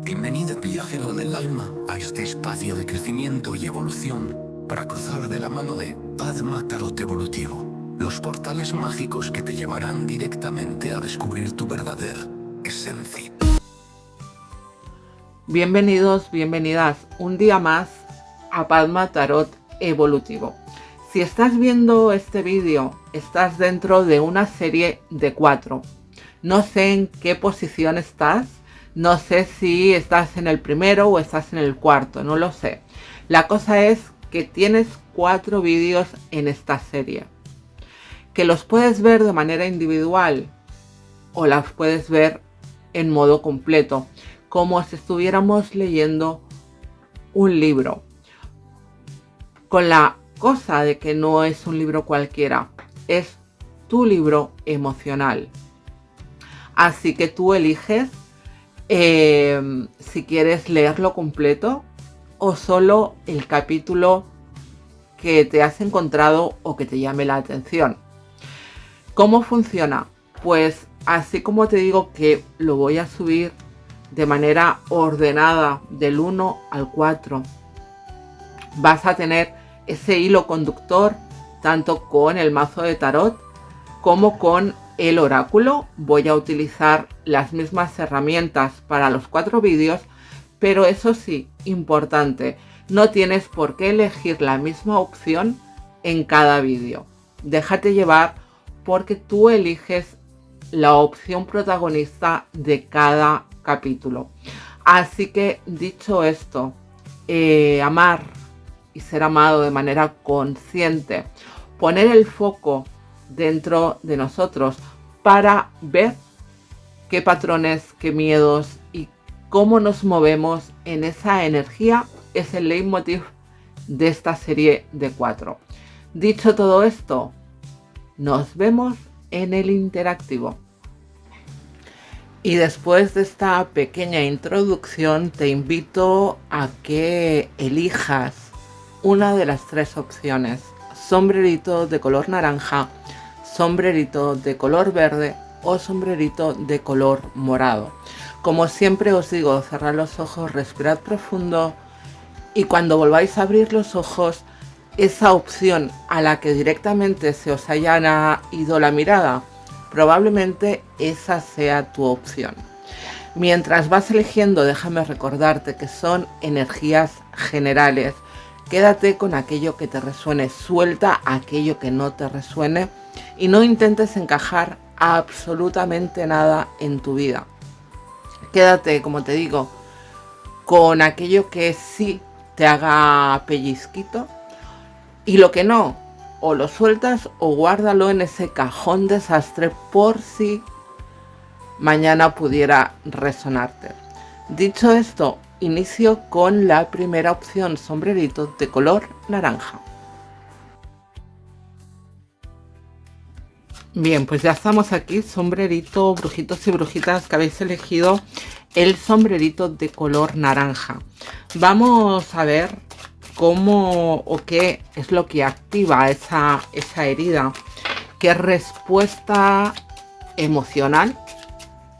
Bienvenido viajero del alma a este espacio de crecimiento y evolución para cruzar de la mano de Padma Tarot Evolutivo, los portales mágicos que te llevarán directamente a descubrir tu verdadera esencia. Bienvenidos, bienvenidas un día más a Padma Tarot Evolutivo. Si estás viendo este vídeo, estás dentro de una serie de 4. No sé en qué posición estás, no sé si estás en el primero o estás en el cuarto, no lo sé. La cosa es que tienes 4 vídeos en esta serie, que los puedes ver de manera individual o las puedes ver en modo completo, como si estuviéramos leyendo un libro. Con la cosa de que no es un libro cualquiera, es tu libro emocional. Así que tú eliges si quieres leerlo completo o solo el capítulo que te has encontrado o que te llame la atención. ¿Cómo funciona? Pues así como te digo que lo voy a subir de manera ordenada del 1 al 4, vas a tener ese hilo conductor tanto con el mazo de tarot como con el oráculo. Voy a utilizar las mismas herramientas para los 4 vídeos, pero eso sí, importante, no tienes por qué elegir la misma opción en cada vídeo. Déjate llevar porque tú eliges la opción protagonista de cada capítulo. Así que dicho esto, amar y ser amado de manera consciente, poner el foco dentro de nosotros para ver qué patrones, qué miedos y cómo nos movemos en esa energía es el leitmotiv de esta serie de 4. Dicho todo esto, nos vemos en el interactivo. Y después de esta pequeña introducción, te invito a que elijas una de las 3 opciones: sombrerito de color naranja, sombrerito de color verde o sombrerito de color morado. Como siempre os digo, cerrad los ojos, respirad profundo y cuando volváis a abrir los ojos, esa opción a la que directamente se os haya ido la mirada, probablemente esa sea tu opción. Mientras vas eligiendo, déjame recordarte que son energías generales. Quédate con aquello que te resuene, suelta aquello que no te resuene y no intentes encajar absolutamente nada en tu vida. Quédate, como te digo, con aquello que sí te haga pellizquito y lo que no, o lo sueltas o guárdalo en ese cajón desastre por si mañana pudiera resonarte. Dicho esto, inicio con la primera opción, sombrerito de color naranja. Bien, pues ya estamos aquí, sombrerito, brujitos y brujitas que habéis elegido el sombrerito de color naranja. Vamos a ver cómo o qué es lo que activa esa herida, qué respuesta emocional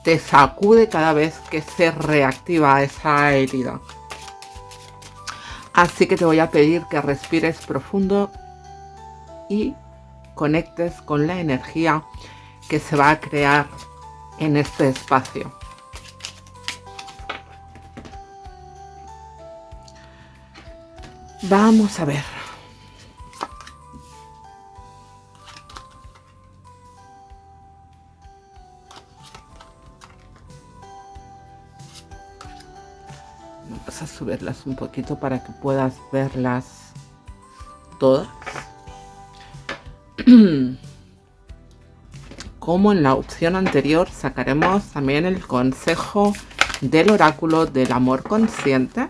te sacude cada vez que se reactiva esa herida. Así que te voy a pedir que respires profundo y conectes con la energía que se va a crear en este espacio. Vamos a ver. Vamos a subirlas un poquito para que puedas verlas todas. Como en la opción anterior, sacaremos también el consejo del oráculo del amor consciente.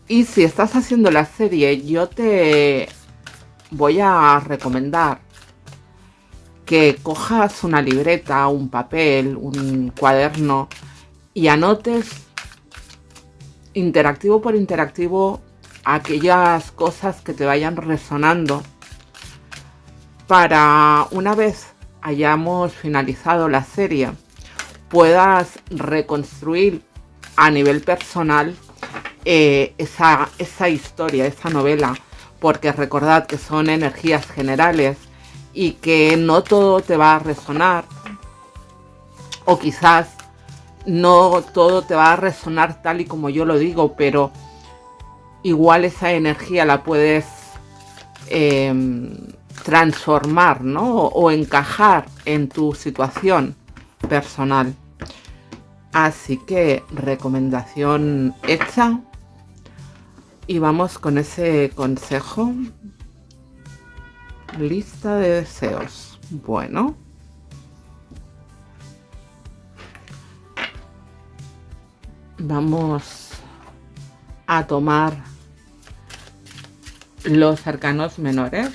Y si estás haciendo la serie, yo te voy a recomendar que cojas una libreta, un papel, un cuaderno y anotes interactivo por interactivo aquellas cosas que te vayan resonando para una vez hayamos finalizado la serie puedas reconstruir a nivel personal esa historia, esa novela, porque recordad que son energías generales y que no todo te va a resonar, o quizás no todo te va a resonar tal y como yo lo digo, pero igual esa energía la puedes transformar, ¿no? O encajar en tu situación personal. Así que recomendación hecha. Y vamos con ese consejo. Lista de deseos. Bueno. Vamos a tomar los arcanos menores.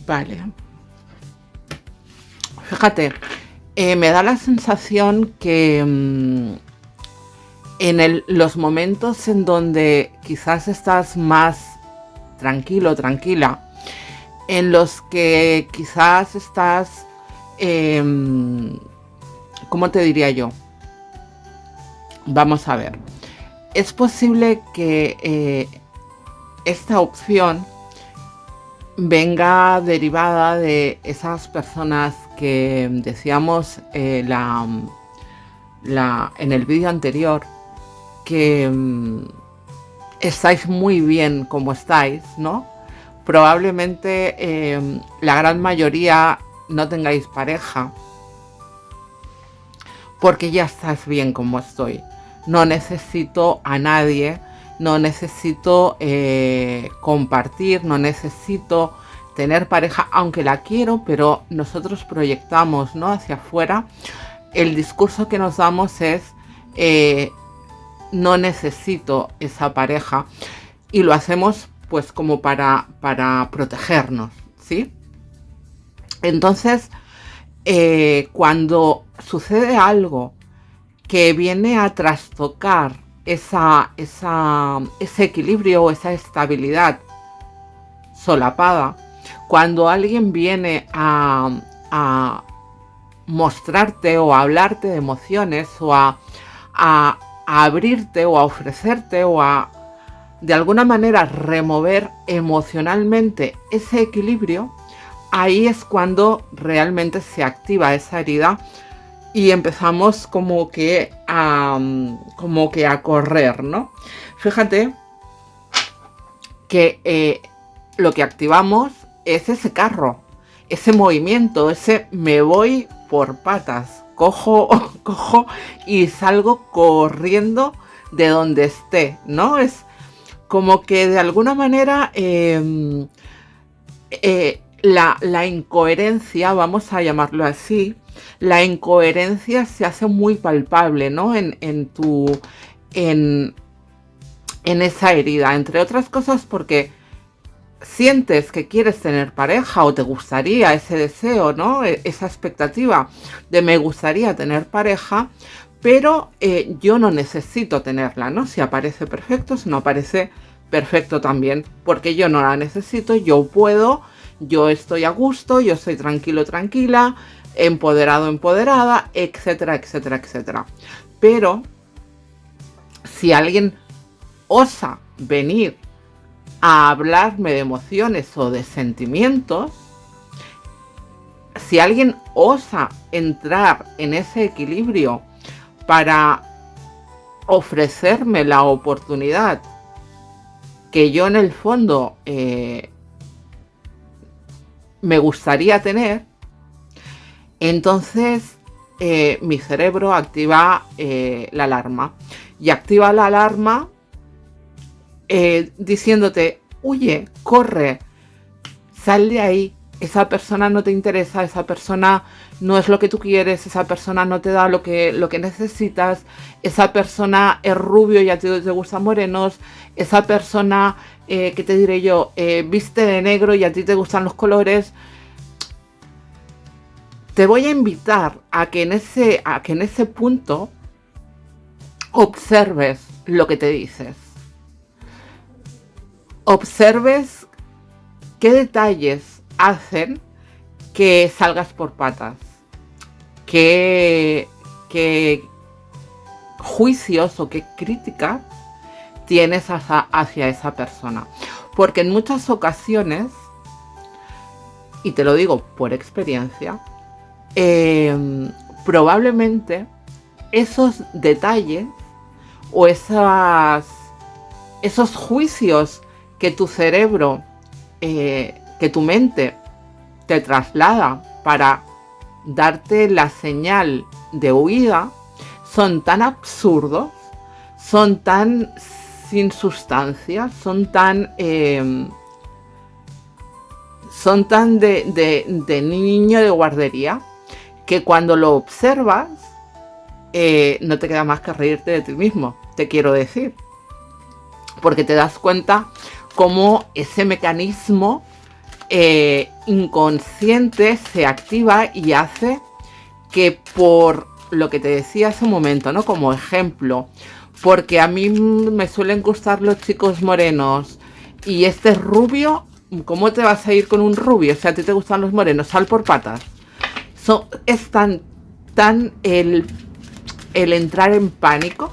Vale. Fíjate, me da la sensación que los momentos en donde quizás estás más tranquilo, tranquila, en los que quizás estás, ¿cómo te diría yo? Vamos a ver. Es posible que esta opción venga derivada de esas personas que decíamos en el vídeo anterior, que estáis muy bien como estáis, ¿no? Probablemente la gran mayoría no tengáis pareja porque ya estás bien como estoy. No necesito a nadie, no necesito compartir, no necesito tener pareja, aunque la quiero, pero nosotros proyectamos, ¿no?, hacia afuera. El discurso que nos damos es no necesito esa pareja, y lo hacemos pues como para protegernos, ¿sí? Entonces, cuando sucede algo que viene a trastocar ese equilibrio o esa estabilidad solapada, cuando alguien viene a mostrarte o a hablarte de emociones o a abrirte o a ofrecerte o a de alguna manera remover emocionalmente ese equilibrio, ahí es cuando realmente se activa esa herida y empezamos como que a correr, ¿no? Fíjate que lo que activamos es ese carro, ese movimiento, ese me voy por patas, cojo y salgo corriendo de donde esté, ¿no? Es como que de alguna manera la incoherencia, vamos a llamarlo así, la incoherencia se hace muy palpable, ¿no? En esa herida, entre otras cosas porque sientes que quieres tener pareja o te gustaría ese deseo, ¿no? Esa expectativa de me gustaría tener pareja, pero yo no necesito tenerla, ¿no? Si aparece perfecto, si no aparece perfecto también, porque yo no la necesito, yo puedo, yo estoy a gusto, yo estoy tranquilo, tranquila, empoderado, empoderada, etcétera, etcétera, etcétera. Pero si alguien osa venir a hablarme de emociones o de sentimientos, si alguien osa entrar en ese equilibrio para ofrecerme la oportunidad que yo en el fondo me gustaría tener, entonces mi cerebro activa la alarma. Y activa la alarma diciéndote, huye, corre, sal de ahí, esa persona no te interesa, esa persona no es lo que tú quieres, esa persona no te da lo que necesitas, esa persona es rubio y a ti te gustan morenos, esa persona, ¿qué te diré yo?, viste de negro y a ti te gustan los colores. te voy a invitar a que en ese punto observes lo que te dices. Observes qué detalles hacen que salgas por patas. Qué juicios o qué críticas tienes hacia esa persona. Porque en muchas ocasiones, y te lo digo por experiencia, probablemente esos detalles o esos juicios que tu cerebro, que tu mente te traslada para darte la señal de huida, son tan absurdos, son tan sin sustancia, son tan de niño de guardería, que cuando lo observas no te queda más que reírte de ti mismo, te quiero decir, porque te das cuenta cómo ese mecanismo inconsciente se activa y hace que, por lo que te decía hace un momento, ¿no? Como ejemplo, porque a mí me suelen gustar los chicos morenos y este es rubio, ¿cómo te vas a ir con un rubio? O sea, a ti te gustan los morenos, sal por patas. Es tan el entrar en pánico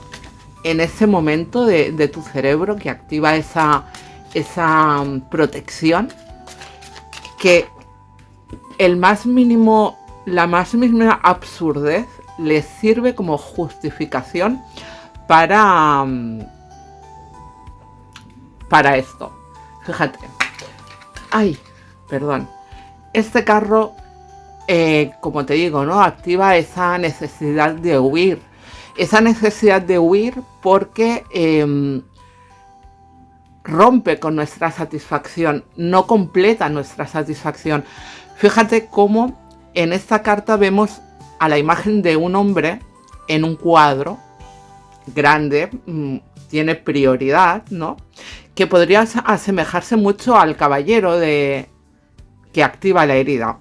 en ese momento de tu cerebro que activa esa protección, que la más mínima absurdez les sirve como justificación para esto. Fíjate. Ay, perdón. Este carro, como te digo, ¿no? Activa esa necesidad de huir. Esa necesidad de huir porque rompe con nuestra satisfacción, no completa nuestra satisfacción. Fíjate cómo en esta carta vemos a la imagen de un hombre en un cuadro grande, tiene prioridad, ¿no? Que podría asemejarse mucho al caballero que activa la herida.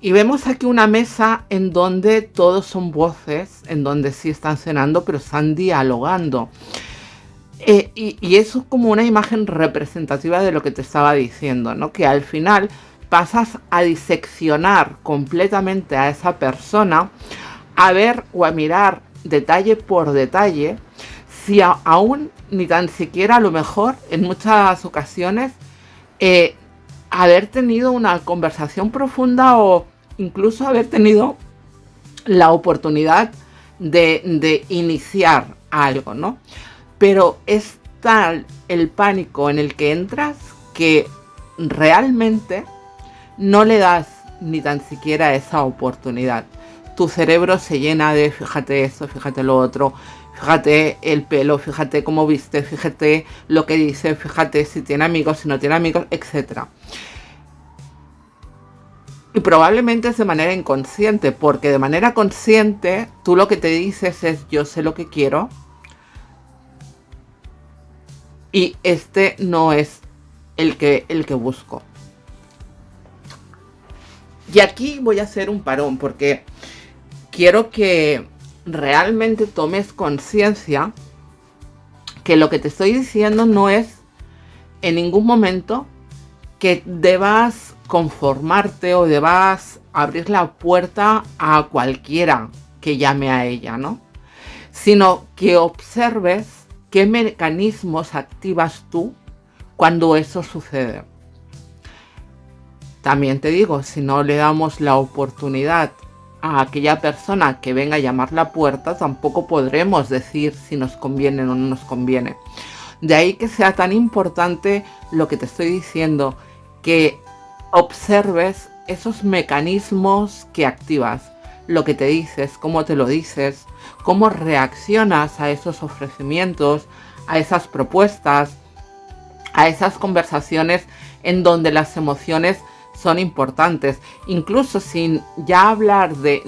Y vemos aquí una mesa en donde todos son voces, en donde sí están cenando, pero están dialogando. Y eso es como una imagen representativa de lo que te estaba diciendo, ¿no? Que al final pasas a diseccionar completamente a esa persona, a ver o a mirar detalle por detalle, si aún ni tan siquiera, a lo mejor en muchas ocasiones, haber tenido una conversación profunda o incluso haber tenido la oportunidad de iniciar algo, ¿no? Pero es tal el pánico en el que entras que realmente no le das ni tan siquiera esa oportunidad. Tu cerebro se llena de fíjate esto, fíjate lo otro, fíjate el pelo, fíjate cómo viste, fíjate lo que dice, fíjate si tiene amigos, si no tiene amigos, etc. Y probablemente es de manera inconsciente, porque de manera consciente tú lo que te dices es yo sé lo que quiero y este no es el que busco. Y aquí voy a hacer un parón porque quiero que realmente tomes conciencia que lo que te estoy diciendo no es en ningún momento que debas conformarte o debas abrir la puerta a cualquiera que llame a ella, ¿no? Sino que observes qué mecanismos activas tú cuando eso sucede. También te digo, si no le damos la oportunidad a aquella persona que venga a llamar la puerta, tampoco podremos decir si nos conviene o no nos conviene. De ahí que sea tan importante lo que te estoy diciendo, que observes esos mecanismos que activas, lo que te dices, cómo te lo dices, cómo reaccionas a esos ofrecimientos, a esas propuestas, a esas conversaciones en donde las emociones son importantes, incluso sin ya hablar de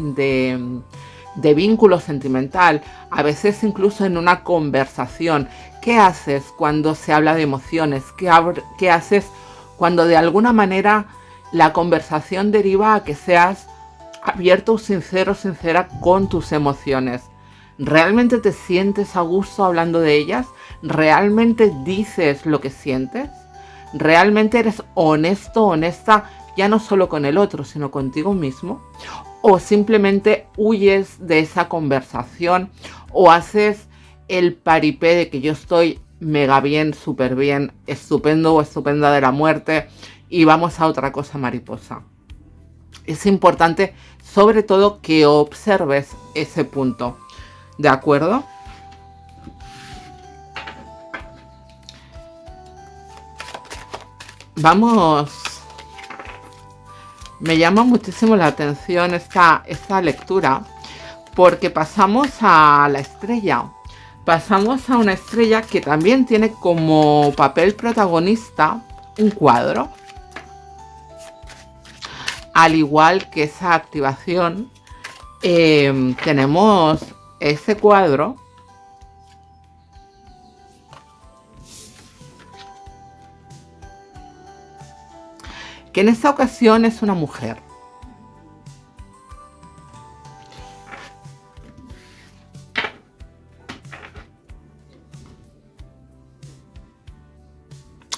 vínculo sentimental, a veces incluso en una conversación. ¿Qué haces cuando se habla de emociones? ¿Qué haces cuando de alguna manera la conversación deriva a que seas abierto, sincero, sincera con tus emociones. ¿Realmente te sientes a gusto hablando de ellas? ¿Realmente dices lo que sientes? ¿Realmente eres honesto, honesta, ya no solo con el otro, sino contigo mismo? ¿O simplemente huyes de esa conversación o haces el paripé de que yo estoy mega bien, súper bien, estupendo o estupenda de la muerte y vamos a otra cosa mariposa? Es importante, sobre todo, que observes ese punto. ¿De acuerdo? Vamos. Me llama muchísimo la atención esta lectura porque pasamos a la estrella. Pasamos a una estrella que también tiene como papel protagonista un cuadro. Al igual que esa activación, tenemos ese cuadro que en esta ocasión es una mujer.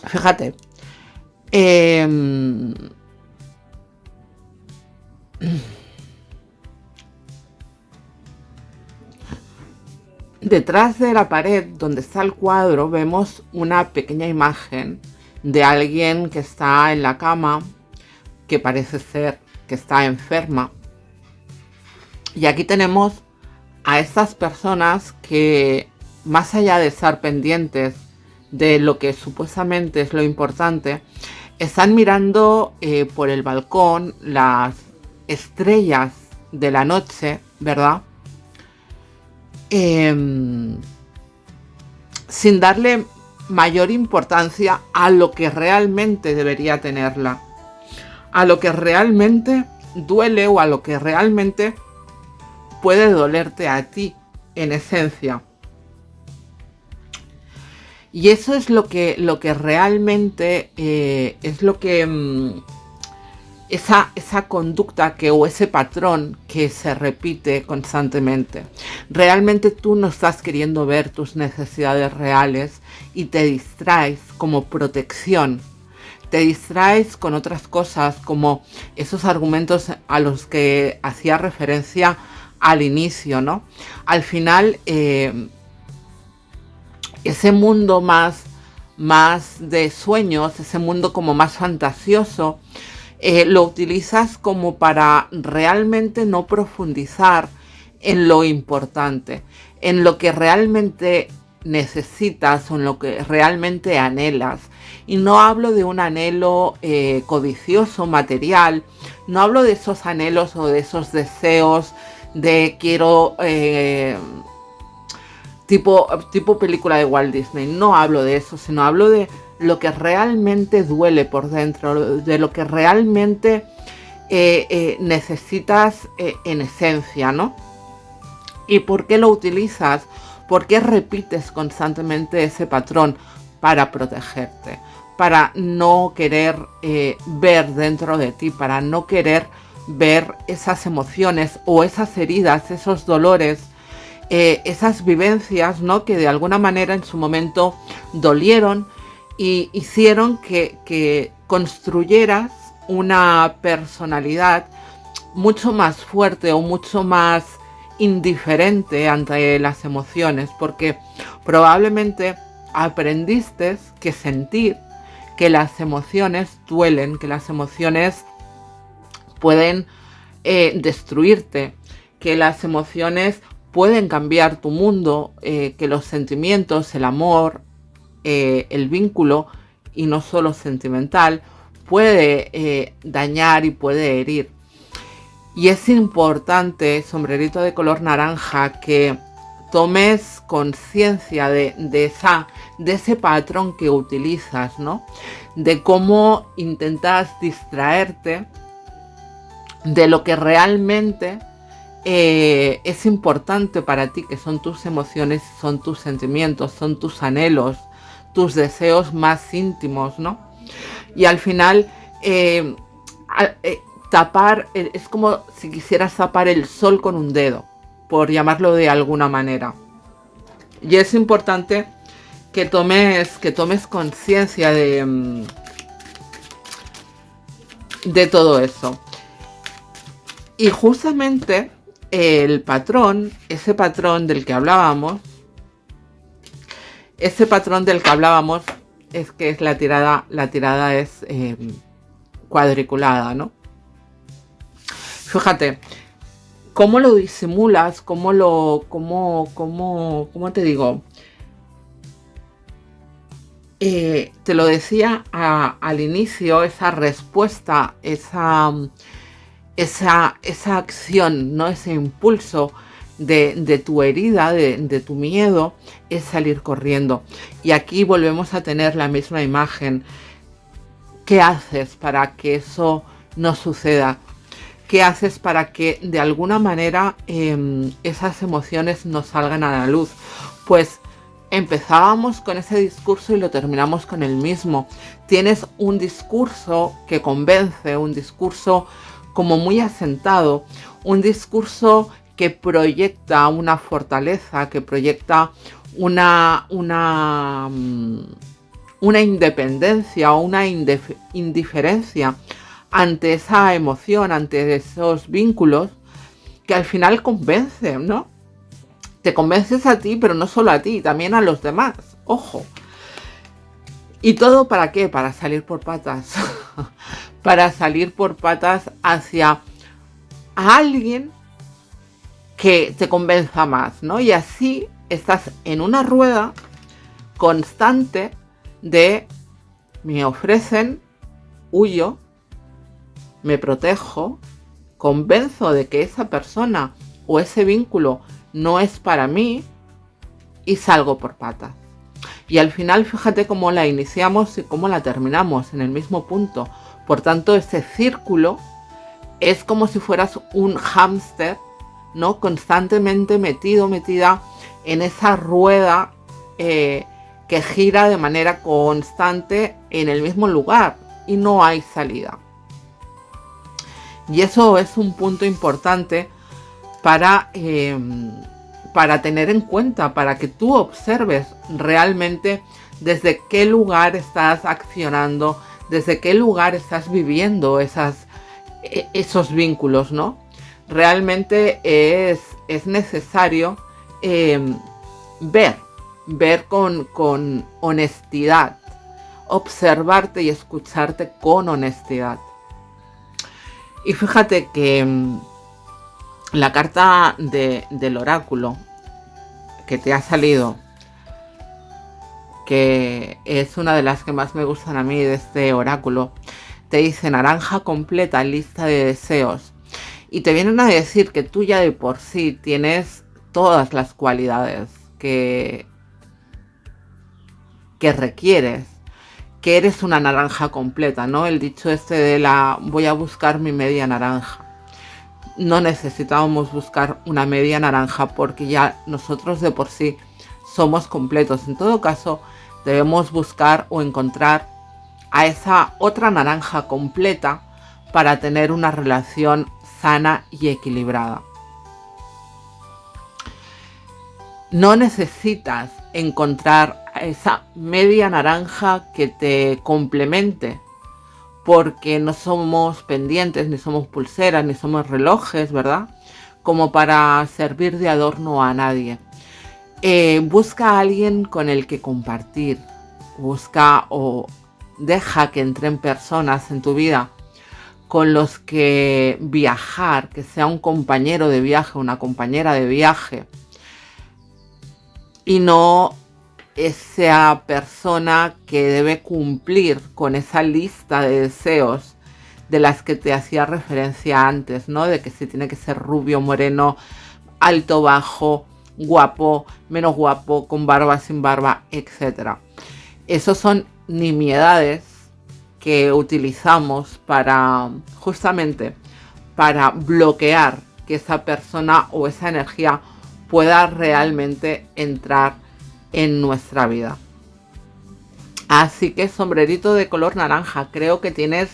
Fíjate, detrás de la pared donde está el cuadro vemos una pequeña imagen de alguien que está en la cama, que parece ser que está enferma. Y aquí tenemos a estas personas que, más allá de estar pendientes de lo que supuestamente es lo importante, están mirando por el balcón las estrellas de la noche, ¿verdad? Sin darle mayor importancia a lo que realmente debería tenerla, a lo que realmente duele o a lo que realmente puede dolerte a ti en esencia. Y eso es lo que realmente es lo que esa conducta o ese patrón que se repite constantemente. Realmente tú no estás queriendo ver tus necesidades reales y te distraes como protección. Te distraes con otras cosas, como esos argumentos a los que hacía referencia al inicio, ¿no? Al final, ese mundo más de sueños, ese mundo como más fantasioso, lo utilizas como para realmente no profundizar en lo importante, en lo que realmente necesitas o en lo que realmente anhelas. Y no hablo de un anhelo codicioso, material, no hablo de esos anhelos o de esos deseos de quiero tipo película de Walt Disney. No hablo de eso, sino hablo de lo que realmente duele por dentro, de lo que realmente necesitas en esencia, ¿no? ¿Y por qué lo utilizas? ¿Por qué repites constantemente ese patrón? Para protegerte, para no querer ver dentro de ti, para no querer ver esas emociones o esas heridas, esos dolores, esas vivencias, ¿no? Que de alguna manera en su momento dolieron y hicieron que construyeras una personalidad mucho más fuerte o mucho más indiferente ante las emociones, porque probablemente aprendiste que sentir, que las emociones duelen, que las emociones pueden destruirte, que las emociones pueden cambiar tu mundo, que los sentimientos, el amor, el vínculo, y no solo sentimental, puede dañar y puede herir. Y es importante, sombrerito de color naranja, que tomes conciencia de ese patrón que utilizas, ¿no? De cómo intentas distraerte de lo que realmente es importante para ti, que son tus emociones, son tus sentimientos, son tus anhelos, tus deseos más íntimos, ¿no? Y al final tapar, es como si quisieras tapar el sol con un dedo, por llamarlo de alguna manera. Y es importante que tomes conciencia de todo eso. Y justamente el patrón, ese patrón del que hablábamos, es que es la tirada es cuadriculada, ¿no? Fíjate, cómo lo disimulas, cómo te digo, te lo decía al inicio, esa respuesta, esa acción, ¿no? Ese impulso de tu herida, de tu miedo, es salir corriendo. Y aquí volvemos a tener la misma imagen. ¿Qué haces para que eso no suceda? ¿Qué haces para que de alguna manera esas emociones no salgan a la luz? Pues empezábamos con ese discurso y lo terminamos con el mismo. Tienes un discurso que convence, un discurso como muy asentado, un discurso que proyecta una fortaleza, que proyecta una independencia o una indiferencia ante esa emoción, ante esos vínculos, que al final convencen, ¿no? Te convences a ti, pero no solo a ti, también a los demás. Ojo. ¿Y todo para qué? Para salir por patas. Para salir por patas hacia alguien que te convenza más, ¿no? Y así estás en una rueda constante de me ofrecen, huyo, me protejo, convenzo de que esa persona o ese vínculo no es para mí y salgo por patas. Y al final fíjate cómo la iniciamos y cómo la terminamos en el mismo punto. Por tanto, ese círculo es como si fueras un hámster, ¿no? Constantemente metida en esa rueda que gira de manera constante en el mismo lugar y no hay salida. Y eso es un punto importante para tener en cuenta, para que tú observes realmente desde qué lugar estás accionando, desde qué lugar estás viviendo esos vínculos, ¿no? Realmente es necesario ver con honestidad, observarte y escucharte con honestidad. Y fíjate que la carta del oráculo que te ha salido, que es una de las que más me gustan a mí de este oráculo, te dice naranja completa, lista de deseos. Y te vienen a decir que tú ya de por sí tienes todas las cualidades que requieres, que eres una naranja completa, ¿no? El dicho este de voy a buscar mi media naranja. No necesitábamos buscar una media naranja porque ya nosotros de por sí somos completos. En todo caso, debemos buscar o encontrar a esa otra naranja completa para tener una relación sana y equilibrada. No necesitas encontrar a esa media naranja que te complemente, porque no somos pendientes, ni somos pulseras, ni somos relojes, ¿verdad? Como para servir de adorno a nadie. Busca a alguien con el que compartir. Busca o deja que entren personas en tu vida con los que viajar, que sea un compañero de viaje, una compañera de viaje. Y no esa persona que debe cumplir con esa lista de deseos de las que te hacía referencia antes, ¿no? De que se tiene que ser rubio, moreno, alto, bajo, guapo, menos guapo, con barba, sin barba, etc. Esos son nimiedades que utilizamos justamente para bloquear que esa persona o esa energía pueda realmente entrar en nuestra vida. Así que sombrerito de color naranja, creo que tienes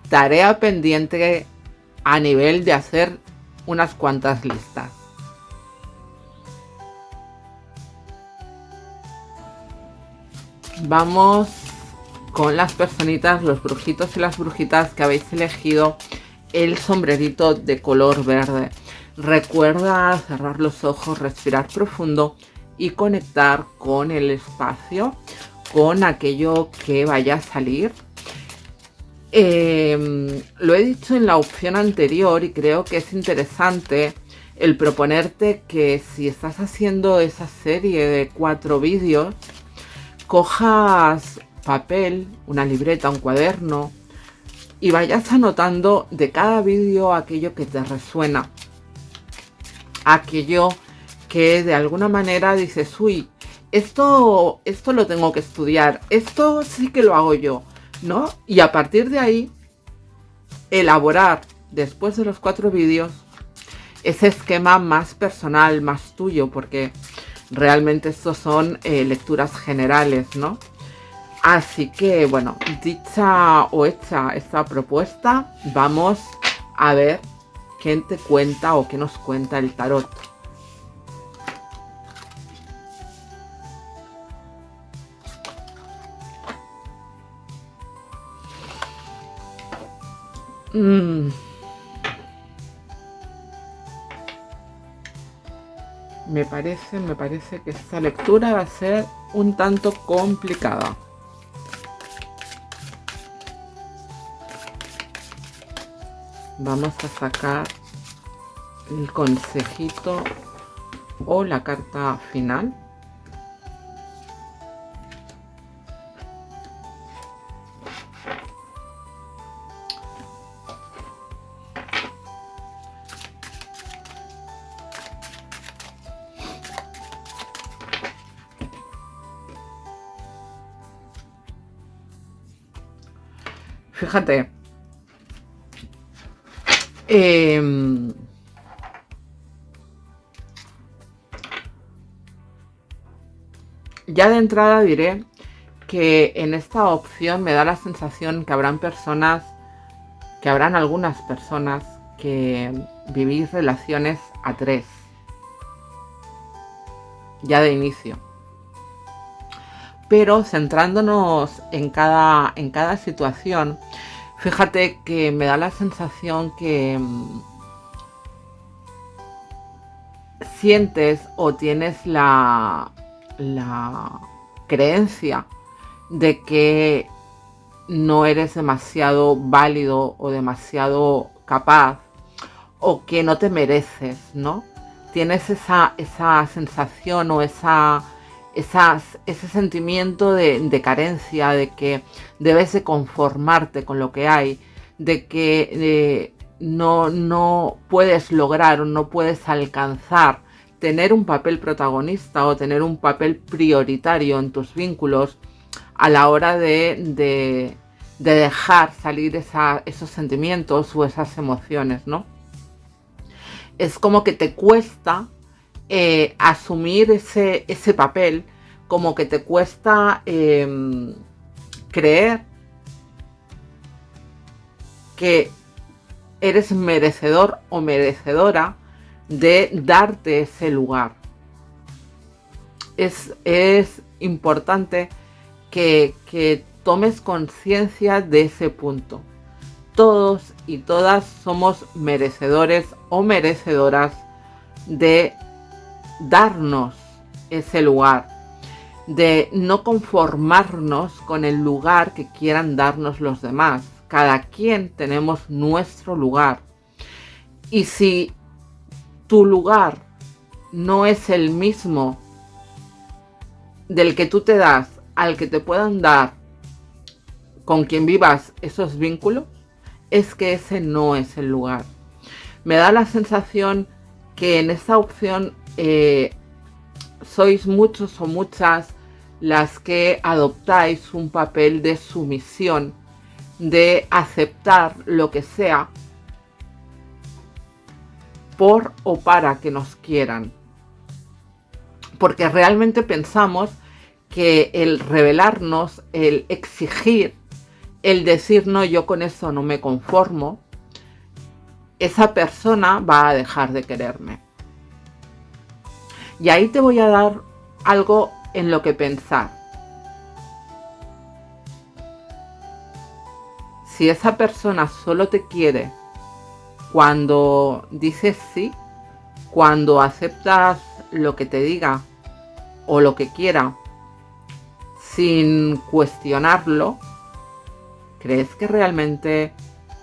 tarea pendiente a nivel de hacer unas cuantas listas. Vamos con las personitas, los brujitos y las brujitas que habéis elegido el sombrerito de color verde. Recuerda cerrar los ojos, respirar profundo y conectar con el espacio, con aquello que vaya a salir. Lo he dicho en la opción anterior y creo que es interesante el proponerte que si estás haciendo esa serie de 4 vídeos, cojas papel, una libreta, un cuaderno y vayas anotando de cada vídeo aquello que te resuena, aquello que de alguna manera dices, uy, esto lo tengo que estudiar, esto sí que lo hago yo, ¿no? Y a partir de ahí, elaborar, después de los 4 vídeos, ese esquema más personal, más tuyo, porque realmente estos son lecturas generales, ¿no? Así que, bueno, dicha o hecha esta propuesta, vamos a ver qué te cuenta o qué nos cuenta el tarot. Me parece que esta lectura va a ser un tanto complicada. Vamos a sacar el consejito o la carta final. Fíjate, ya de entrada diré que en esta opción me da la sensación que habrán algunas personas que vivís relaciones a 3, ya de inicio. Pero centrándonos en cada situación, fíjate que me da la sensación que sientes o tienes la creencia de que no eres demasiado válido o demasiado capaz o que no te mereces, ¿no? Tienes esa sensación o ese sentimiento de carencia, de que debes de conformarte con lo que hay, de que no puedes lograr o no puedes alcanzar tener un papel protagonista o tener un papel prioritario en tus vínculos a la hora de dejar salir esos sentimientos o esas emociones, ¿no? Es como que te cuesta asumir ese papel, como que te cuesta creer que eres merecedor o merecedora de darte ese lugar. Es importante que tomes conciencia de ese punto. Todos y todas somos merecedores o merecedoras de darnos ese lugar, de no conformarnos con el lugar que quieran darnos los demás. Cada quien tenemos nuestro lugar. Y si tu lugar no es el mismo del que tú te das al que te puedan dar con quien vivas esos vínculos, es que ese no es el lugar. Me da la sensación que en esta opción sois muchos o muchas las que adoptáis un papel de sumisión, de aceptar lo que sea por o para que nos quieran. Porque realmente pensamos que el rebelarnos, el exigir, el decir no, yo con eso no me conformo, esa persona va a dejar de quererme. Y ahí te voy a dar algo en lo que pensar. Si esa persona solo te quiere cuando dices sí, cuando aceptas lo que te diga o lo que quiera sin cuestionarlo, ¿crees que realmente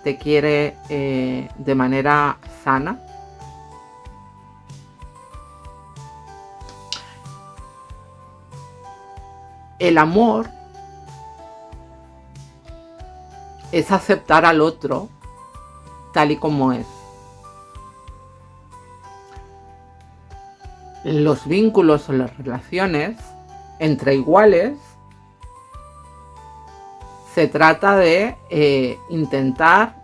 te quiere de manera sana? El amor es aceptar al otro tal y como es. Los vínculos o las relaciones entre iguales se trata de intentar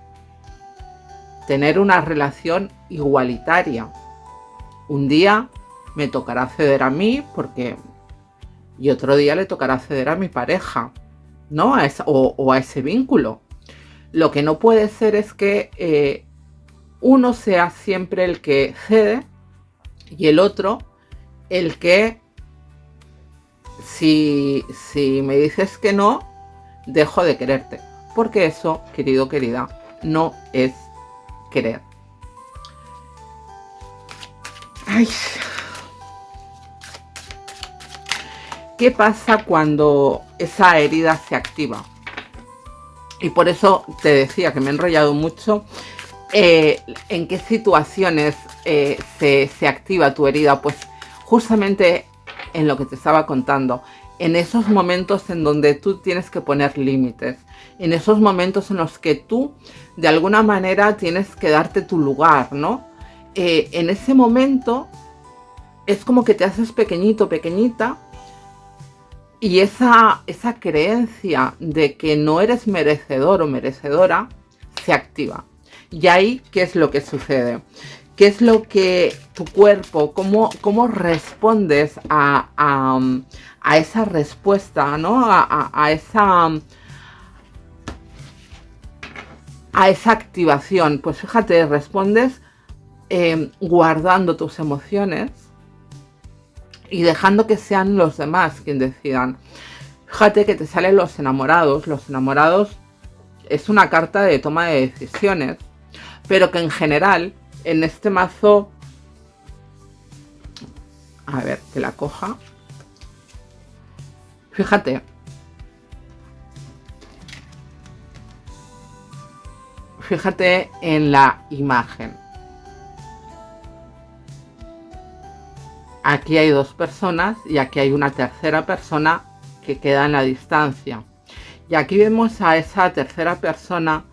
tener una relación igualitaria. Un día me tocará ceder a mí y otro día le tocará ceder a mi pareja, ¿no? O a ese vínculo. Lo que no puede ser es que uno sea siempre el que cede y el otro el que, si me dices que no, dejo de quererte. Porque eso, querido, querida, no es querer. Ay. ¿Qué pasa cuando esa herida se activa? Y por eso te decía que me he enrollado mucho. ¿En qué situaciones se activa tu herida? Pues justamente en lo que te estaba contando, en esos momentos en donde tú tienes que poner límites, en esos momentos en los que tú de alguna manera tienes que darte tu lugar, ¿no? En ese momento es como que te haces pequeñito, pequeñita, y esa creencia de que no eres merecedor o merecedora se activa. Y ahí, ¿qué es lo que sucede? ¿Qué es lo que tu cuerpo, cómo respondes a esa respuesta, ¿no? A esa activación? Pues fíjate, respondes guardando tus emociones y dejando que sean los demás quienes decidan. Fíjate que te salen los enamorados. Los enamorados es una carta de toma de decisiones, pero que en general, en este mazo, a ver, que la coja. Fíjate. Fíjate en la imagen. Aquí hay dos personas y aquí hay una tercera persona que queda en la distancia. Y aquí vemos a esa tercera persona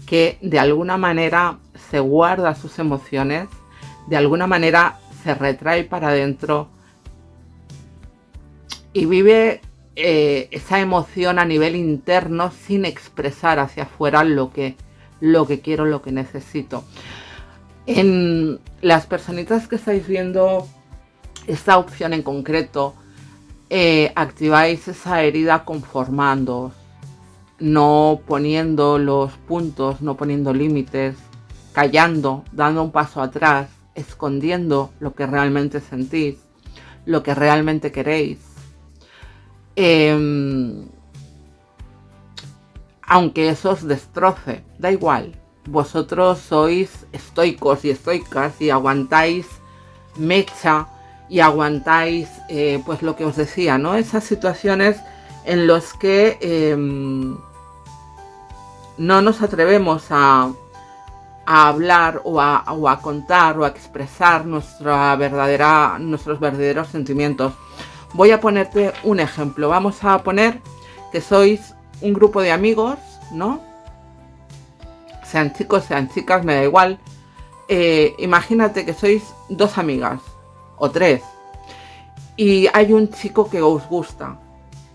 que de alguna manera se guarda sus emociones, de alguna manera se retrae para adentro y vive esa emoción a nivel interno sin expresar hacia afuera lo que quiero, lo que necesito. En las personitas que estáis viendo esta opción en concreto, activáis esa herida conformándoos, no poniendo los puntos, no poniendo límites, callando, dando un paso atrás, escondiendo lo que realmente sentís, lo que realmente queréis. Aunque eso os destroce, da igual. Vosotros sois estoicos y estoicas y aguantáis mecha y aguantáis, pues lo que os decía, ¿no? Esas situaciones en las que no nos atrevemos a hablar o a contar o a expresar nuestros verdaderos sentimientos. Voy a ponerte un ejemplo. Vamos a poner que sois un grupo de amigos, ¿no? Sean chicos, sean chicas, me da igual. Imagínate que sois dos amigas o tres y hay un chico que os gusta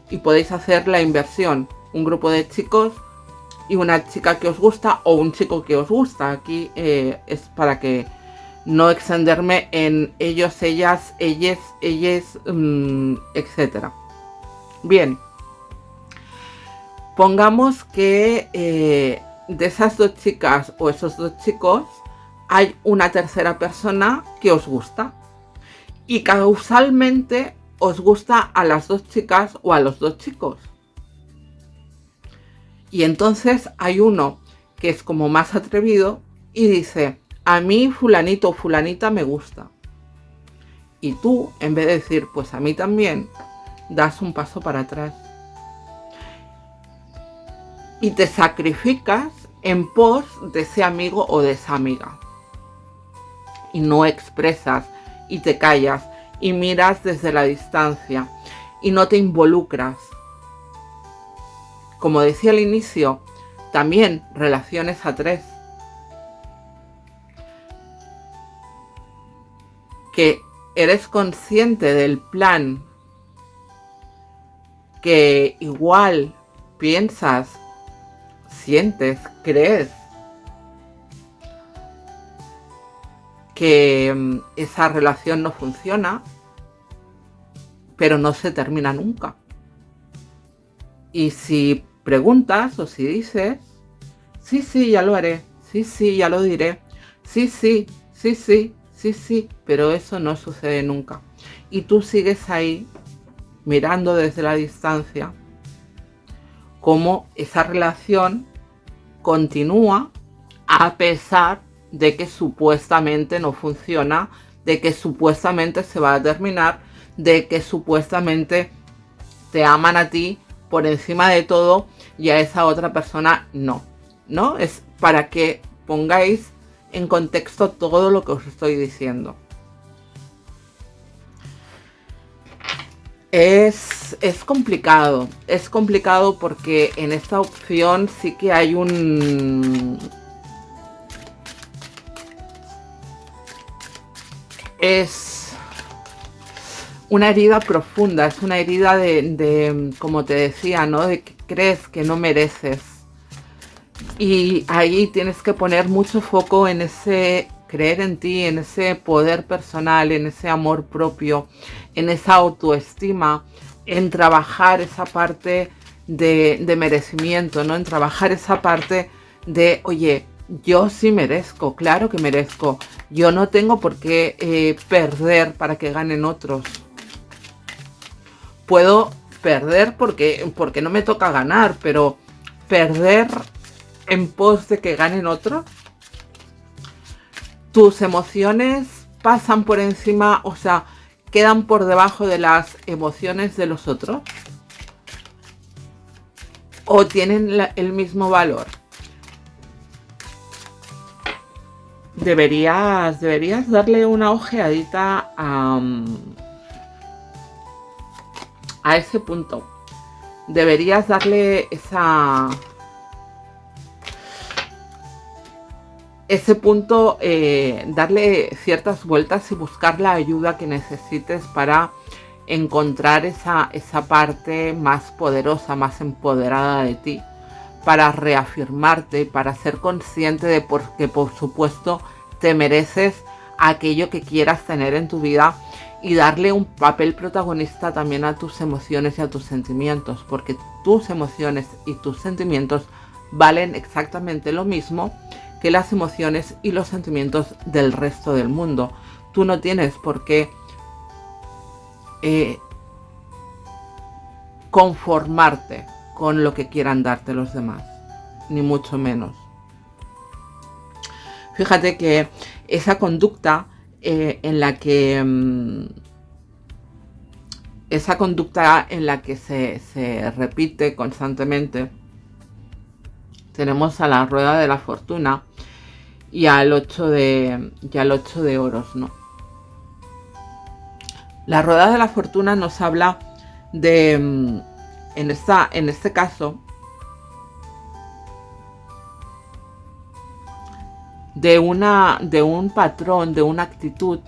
y podéis hacer la inversión, un grupo de chicos y una chica que os gusta o un chico que os gusta. Aquí es para que no extenderme en ellos, ellas, ellas, etc. Bien, pongamos que de esas dos chicas o esos dos chicos hay una tercera persona que os gusta. Y causalmente os gusta a las dos chicas o a los dos chicos. Y entonces hay uno que es como más atrevido y dice, a mí fulanito o fulanita me gusta. Y tú, en vez de decir, pues a mí también, das un paso para atrás. Y te sacrificas en pos de ese amigo o de esa amiga. Y no expresas y te callas y miras desde la distancia y no te involucras. Como decía al inicio, también relaciones a tres. Que eres consciente del plan, que igual piensas, sientes, crees que esa relación no funciona, pero no se termina nunca. Y si preguntas o si dices, sí, ya lo haré, sí, ya lo diré, sí, pero eso no sucede nunca. Y tú sigues ahí mirando desde la distancia cómo esa relación continúa a pesar de que supuestamente no funciona, de que supuestamente se va a terminar, de que supuestamente te aman a ti por encima de todo y a esa otra persona no. ¿No? Es para que pongáis en contexto todo lo que os estoy diciendo. Es complicado porque en esta opción sí que hay es una herida profunda, es una herida de como te decía, ¿no? De que crees que no mereces. Y ahí tienes que poner mucho foco en ese creer en ti, en ese poder personal, en ese amor propio, en esa autoestima, en trabajar esa parte de merecimiento, ¿no? En trabajar esa parte de, oye, yo sí merezco, claro que merezco. Yo no tengo por qué perder para que ganen otros. Puedo perder porque no me toca ganar, pero perder en pos de que ganen otros. Tus emociones pasan por encima, o sea, quedan por debajo de las emociones de los otros. O tienen el mismo valor. Deberías darle una ojeadita a ese punto. Deberías darle ese punto, darle ciertas vueltas y buscar la ayuda que necesites para encontrar esa parte más poderosa, más empoderada de ti, para reafirmarte, para ser consciente de que por supuesto te mereces aquello que quieras tener en tu vida y darle un papel protagonista también a tus emociones y a tus sentimientos, porque tus emociones y tus sentimientos valen exactamente lo mismo que las emociones y los sentimientos del resto del mundo. Tú no tienes por qué conformarte con lo que quieran darte los demás, ni mucho menos. Fíjate que esa conducta en la que se repite constantemente, tenemos a la rueda de la fortuna y al 8 de oros, ¿no? La rueda de la fortuna nos habla de, en este caso, de un patrón, de una actitud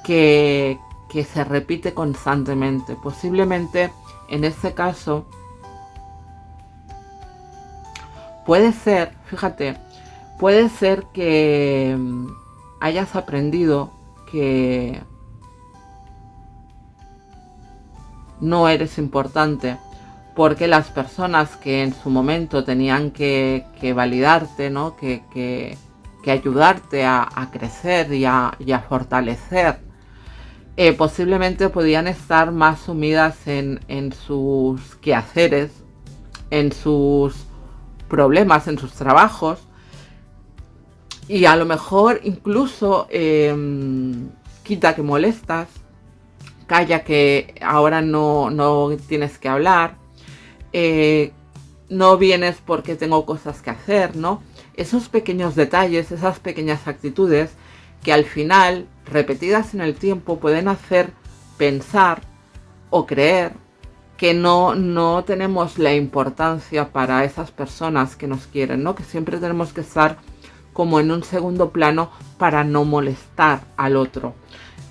que se repite constantemente. Posiblemente, en este caso, puede ser, fíjate, puede ser que hayas aprendido que no eres importante, porque las personas que en su momento tenían que validarte, ¿no? Que que ayudarte a crecer y a fortalecer, posiblemente podían estar más sumidas en sus quehaceres, en sus problemas, en sus trabajos, y a lo mejor incluso quita que molestas, calla que ahora no tienes que hablar, no vienes porque tengo cosas que hacer, ¿no? Esos pequeños detalles, esas pequeñas actitudes que al final, repetidas en el tiempo, pueden hacer pensar o creer que no tenemos la importancia para esas personas que nos quieren, ¿no? Que siempre tenemos que estar como en un segundo plano para no molestar al otro.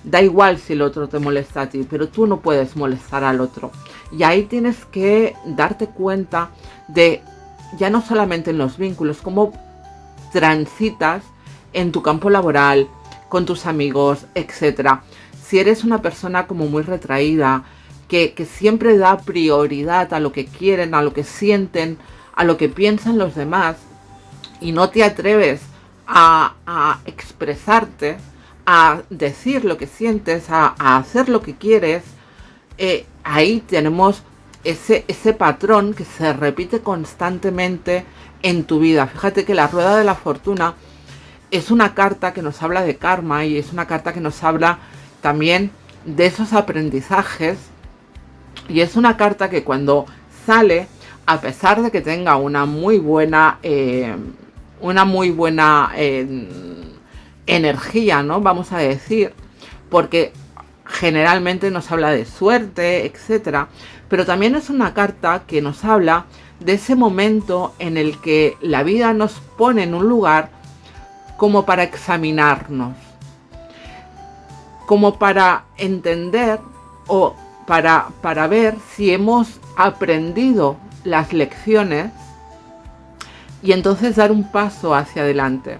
Da igual si el otro te molesta a ti, pero tú no puedes molestar al otro. Y ahí tienes que darte cuenta de, ya no solamente en los vínculos, cómo transitas en tu campo laboral, con tus amigos, etc. Si eres una persona como muy retraída, que siempre da prioridad a lo que quieren, a lo que sienten, a lo que piensan los demás, y no te atreves a expresarte, a decir lo que sientes, a hacer lo que quieres, ahí tenemos ese patrón que se repite constantemente en tu vida. Fíjate que la rueda de la fortuna es una carta que nos habla de karma y es una carta que nos habla también de esos aprendizajes, y es una carta que cuando sale, a pesar de que tenga una muy buena energía, ¿no? Vamos a decir, porque generalmente nos habla de suerte, etcétera, pero también es una carta que nos habla de ese momento en el que la vida nos pone en un lugar como para examinarnos, como para entender o para ver si hemos aprendido las lecciones y entonces dar un paso hacia adelante.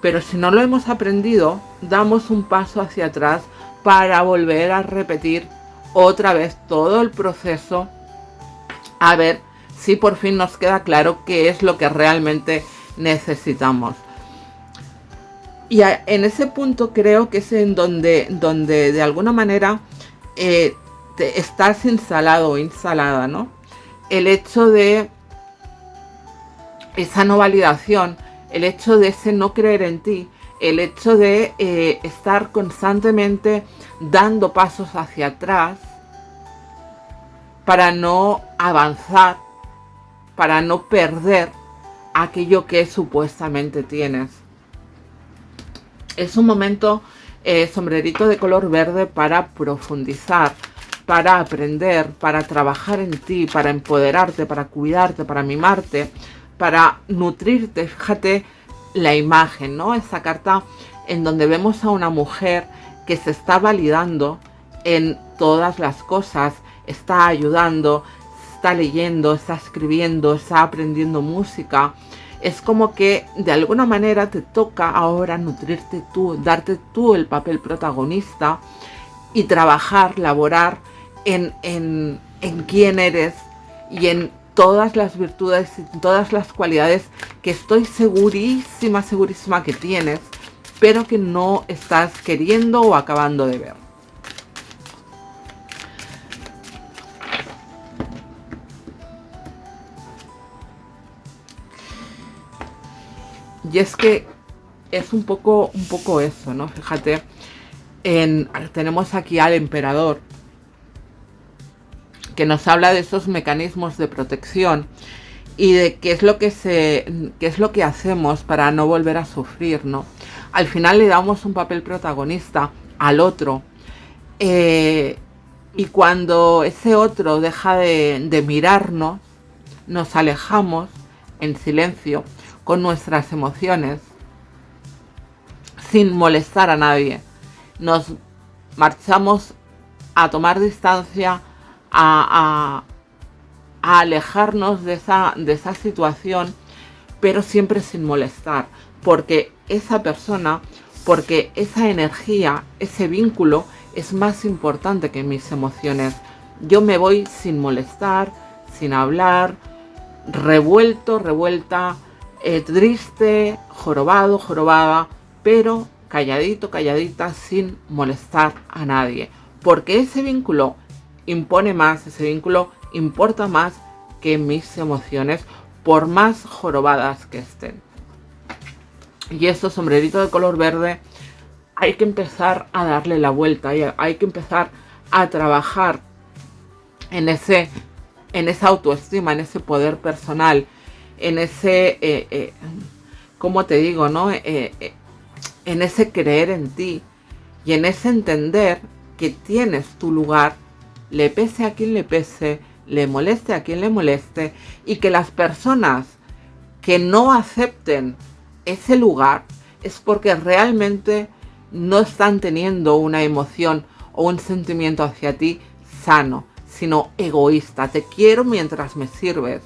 Pero si no lo hemos aprendido, damos un paso hacia atrás para volver a repetir otra vez todo el proceso, a ver si por fin nos queda claro qué es lo que realmente necesitamos. Y en ese punto creo que es en donde de alguna manera estás instalado o instalada, ¿no? El hecho de esa no validación, el hecho de ese no creer en ti, el hecho de estar constantemente dando pasos hacia atrás para no avanzar, para no perder aquello que supuestamente tienes. Es un momento, sombrerito de color verde, para profundizar, para aprender, para trabajar en ti, para empoderarte, para cuidarte, para mimarte, para nutrirte. Fíjate la imagen, ¿no? Esa carta en donde vemos a una mujer que se está validando en todas las cosas, está ayudando, está leyendo, está escribiendo, está aprendiendo música. Es como que de alguna manera te toca ahora nutrirte tú, darte tú el papel protagonista y trabajar, laborar en quién eres y en todas las virtudes y todas las cualidades que estoy segurísima que tienes, pero que no estás queriendo o acabando de ver. Y es que es un poco eso, ¿no? Fíjate, tenemos aquí al emperador, que nos habla de esos mecanismos de protección y de qué es lo que hacemos para no volver a sufrir, ¿no? Al final le damos un papel protagonista al otro, y cuando ese otro deja de mirarnos, nos alejamos en silencio con nuestras emociones, sin molestar a nadie. Nos marchamos a tomar distancia, a alejarnos de esa situación, pero siempre sin molestar, porque esa persona, porque esa energía, ese vínculo es más importante que mis emociones. Yo me voy sin molestar, sin hablar, revuelta, triste, jorobado, jorobada, pero calladito, calladita, sin molestar a nadie. Porque ese vínculo impone más, ese vínculo importa más que mis emociones, por más jorobadas que estén. Y estos sombreritos de color verde hay que empezar a darle la vuelta, hay que empezar a trabajar en esa autoestima, en ese poder personal, en ese, ¿cómo te digo, no? En ese creer en ti y en ese entender que tienes tu lugar, le pese a quien le pese, le moleste a quien le moleste, y que las personas que no acepten ese lugar es porque realmente no están teniendo una emoción o un sentimiento hacia ti sano, sino egoísta. Te quiero mientras me sirves.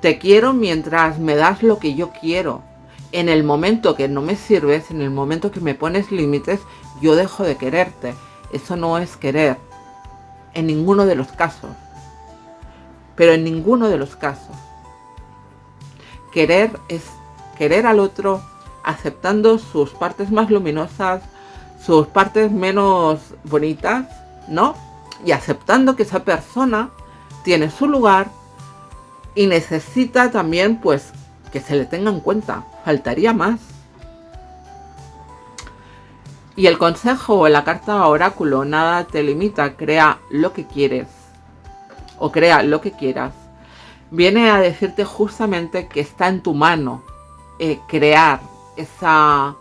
Te quiero mientras me das lo que yo quiero. En el momento que no me sirves, en el momento que me pones límites, yo dejo de quererte. Eso no es querer. En ninguno de los casos. Pero en ninguno de los casos. Querer es querer al otro aceptando sus partes más luminosas, sus partes menos bonitas, ¿no? Y aceptando que esa persona tiene su lugar y necesita también, pues, que se le tenga en cuenta. Faltaría más. Y el consejo o la carta oráculo, nada te limita, crea lo que quieres o crea lo que quieras, viene a decirte justamente que está en tu mano crear esa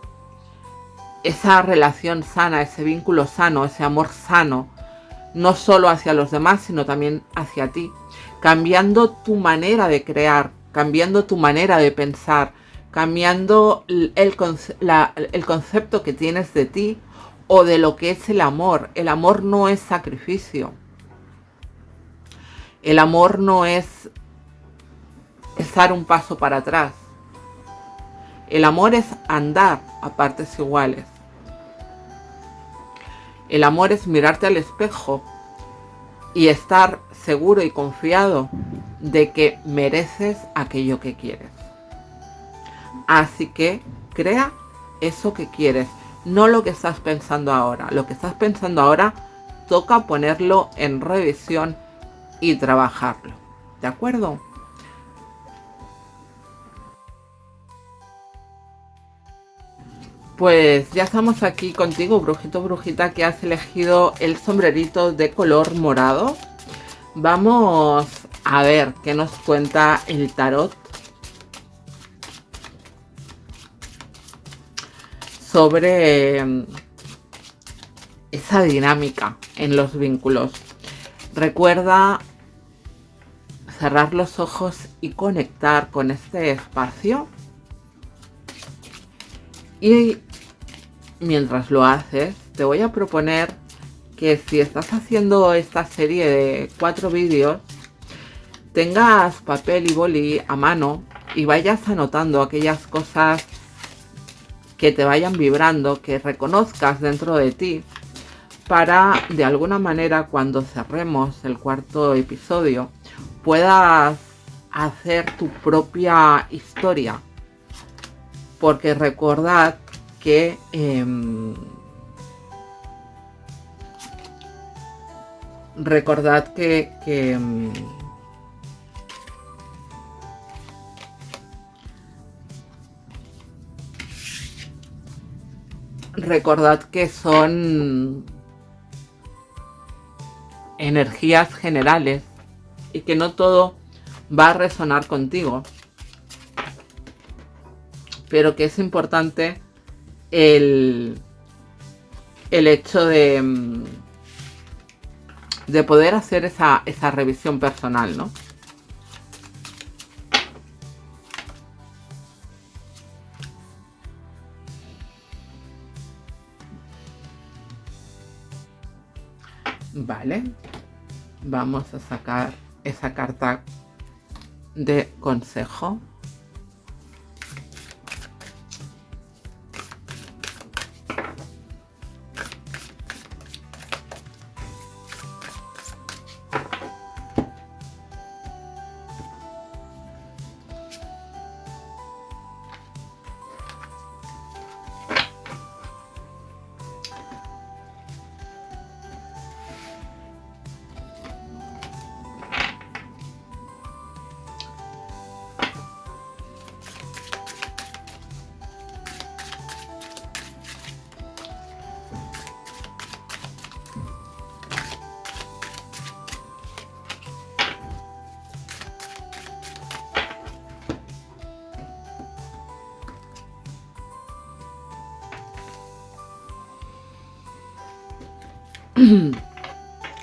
relación sana, ese vínculo sano, ese amor sano, no solo hacia los demás, sino también hacia ti, cambiando tu manera de crear, cambiando tu manera de pensar, cambiando el concepto que tienes de ti o de lo que es el amor. El amor no es sacrificio. El amor no es dar un paso para atrás. El amor es andar a partes iguales. El amor es mirarte al espejo y estar seguro y confiado de que mereces aquello que quieres. Así que crea eso que quieres, no lo que estás pensando ahora. Lo que estás pensando ahora toca ponerlo en revisión y trabajarlo. ¿De acuerdo? Pues ya estamos aquí contigo, brujito, brujita, que has elegido el sombrerito de color morado. Vamos a ver qué nos cuenta el tarot sobre esa dinámica en los vínculos. Recuerda cerrar los ojos y conectar con este espacio. Y mientras lo haces, te voy a proponer que si estás haciendo esta serie de 4 vídeos, tengas papel y boli a mano y vayas anotando aquellas cosas que te vayan vibrando, que reconozcas dentro de ti, para de alguna manera cuando cerremos el 4.º episodio puedas hacer tu propia historia. Porque recordad que recordad que son energías generales y que no todo va a resonar contigo, pero que es importante el hecho de poder hacer esa revisión personal, ¿no? Vale, vamos a sacar esa carta de consejo.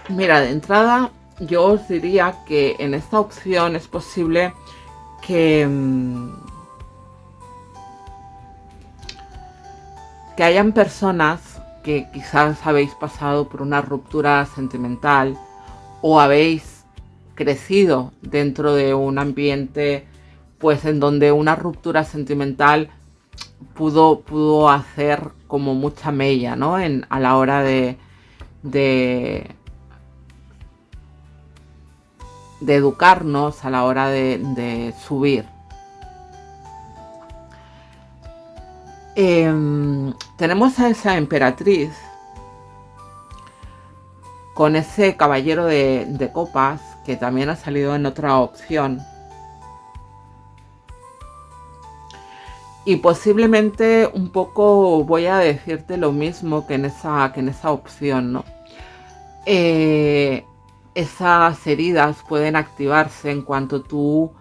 Mira, de entrada yo os diría que en esta opción es posible que hayan personas que quizás habéis pasado por una ruptura sentimental o habéis crecido dentro de un ambiente pues en donde una ruptura sentimental pudo hacer como mucha mella, ¿no? A la hora de educarnos, a la hora de subir. Tenemos a esa emperatriz con ese caballero de copas que también ha salido en otra opción. Y posiblemente un poco voy a decirte lo mismo que en esa opción, ¿no? Esas heridas pueden activarse en cuanto tú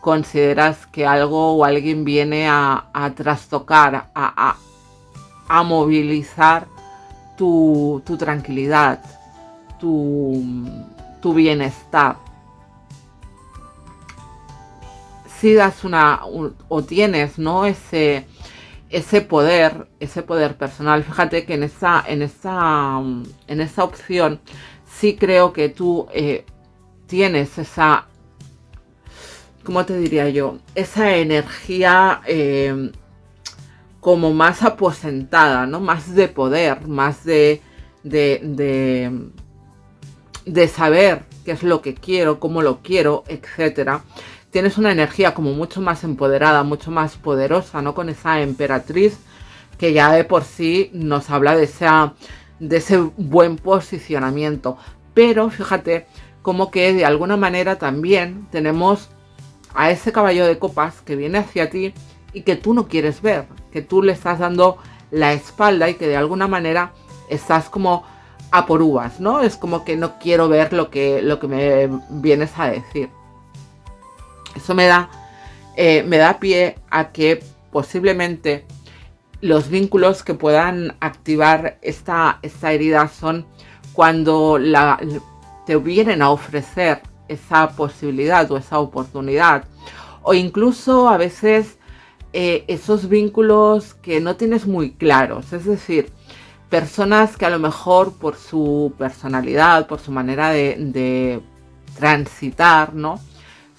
consideras que algo o alguien viene a trastocar, a movilizar tu tranquilidad, tu bienestar. Si das o tienes, ¿no? ese poder personal. Fíjate que en esa opción sí creo que tú tienes esa, ¿cómo te diría yo? Esa energía como más aposentada, ¿no? Más de poder, más de saber qué es lo que quiero, cómo lo quiero, etcétera. Tienes una energía como mucho más empoderada, mucho más poderosa, ¿no? Con esa emperatriz que ya de por sí nos habla de ese buen posicionamiento. Pero fíjate como que de alguna manera también tenemos a ese caballo de copas que viene hacia ti y que tú no quieres ver, que tú le estás dando la espalda y que de alguna manera estás como a por uvas, ¿no? Es como que no quiero ver lo que me vienes a decir. Eso me da pie a que posiblemente los vínculos que puedan activar esta herida son cuando te vienen a ofrecer esa posibilidad o esa oportunidad. O incluso a veces esos vínculos que no tienes muy claros. Es decir, personas que a lo mejor por su personalidad, por su manera de transitar, ¿no?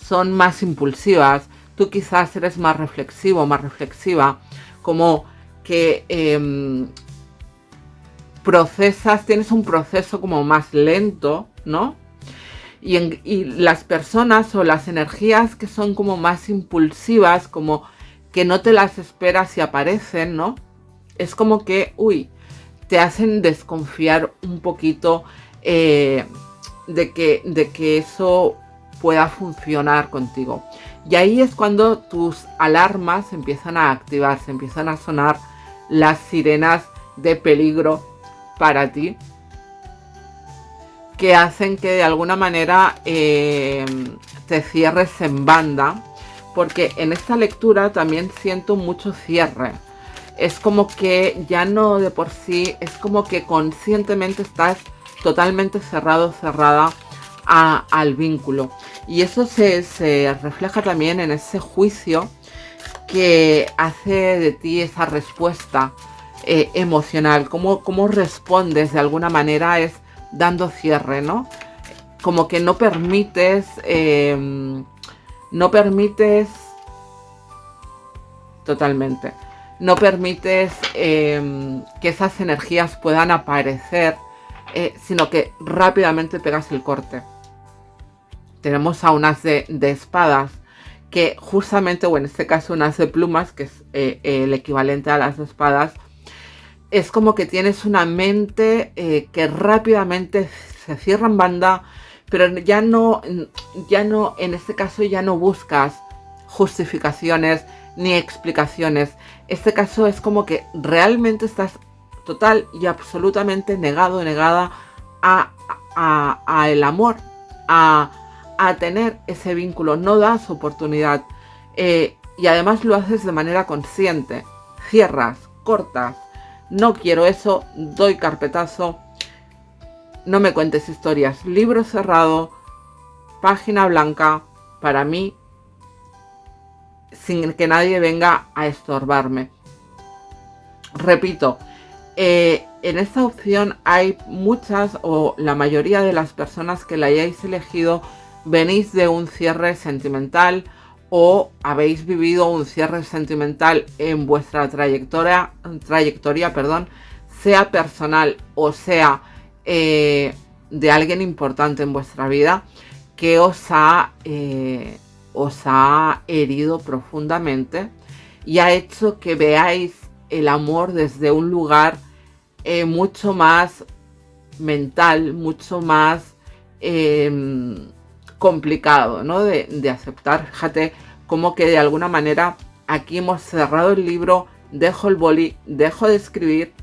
Son más impulsivas, tú quizás eres más reflexivo, más reflexiva, como que tienes un proceso como más lento, ¿no? Y las personas o las energías que son como más impulsivas, como que no te las esperas y aparecen, ¿no? Es como que, te hacen desconfiar un poquito de que eso pueda funcionar contigo. Y ahí es cuando tus alarmas empiezan a activarse, empiezan a sonar las sirenas de peligro para ti, que hacen que de alguna manera te cierres en banda, porque en esta lectura también siento mucho cierre. Es como que ya no de por sí, es como que conscientemente estás totalmente cerrado, cerrada al vínculo. Y eso se refleja también en ese juicio que hace de ti esa respuesta emocional. Cómo respondes de alguna manera es dando cierre, ¿no? Como que no permites totalmente. No permites que esas energías puedan aparecer, sino que rápidamente pegas el corte. Tenemos a unas de espadas que justamente, o en este caso unas de plumas, que es el equivalente a las de espadas. Es como que tienes una mente que rápidamente se cierra en banda, pero ya no, en este caso ya no buscas justificaciones ni explicaciones. Este caso es como que realmente estás total y absolutamente negada a el amor, a tener ese vínculo. No das oportunidad y además lo haces de manera consciente. Cierras, cortas. No quiero eso, doy carpetazo no me cuentes historias. Libro cerrado, página blanca, para mí, sin que nadie venga a estorbarme. Repito, en esta opción hay muchas o la mayoría de las personas que la hayáis elegido venís de un cierre sentimental o habéis vivido un cierre sentimental en vuestra trayectoria, sea personal o sea de alguien importante en vuestra vida que os ha herido profundamente y ha hecho que veáis el amor desde un lugar mucho más mental, mucho más complicado, ¿no? de aceptar. Fíjate cómo que de alguna manera aquí hemos cerrado el libro, dejo el boli, dejo de escribir,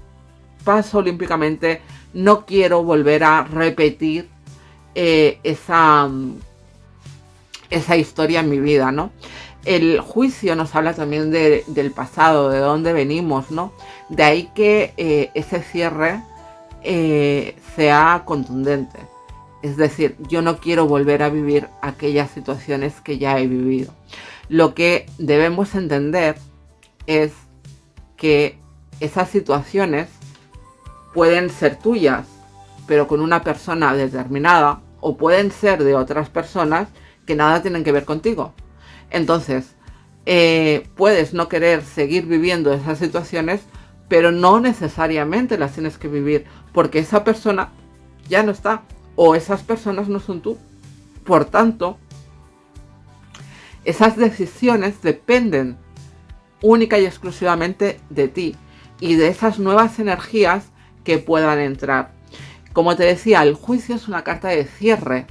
paso olímpicamente, no quiero volver a repetir esa historia en mi vida, ¿no? El juicio nos habla también del pasado, de dónde venimos, ¿no? De ahí que ese cierre sea contundente. Es decir, yo no quiero volver a vivir aquellas situaciones que ya he vivido. Lo que debemos entender es que esas situaciones pueden ser tuyas, pero con una persona determinada, o pueden ser de otras personas que nada tienen que ver contigo. Entonces, puedes no querer seguir viviendo esas situaciones, pero no necesariamente las tienes que vivir, porque esa persona ya no está, o esas personas no son tú. Por tanto, esas decisiones dependen única y exclusivamente de ti y de esas nuevas energías que puedan entrar. Como te decía, el juicio es una carta de cierre,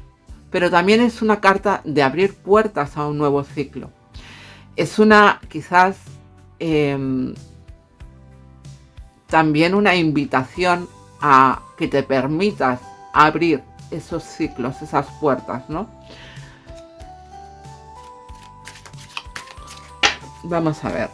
pero también es una carta de abrir puertas a un nuevo ciclo. Es una, quizás, también una invitación a que te permitas abrir esos ciclos, esas puertas, ¿no? Vamos a ver.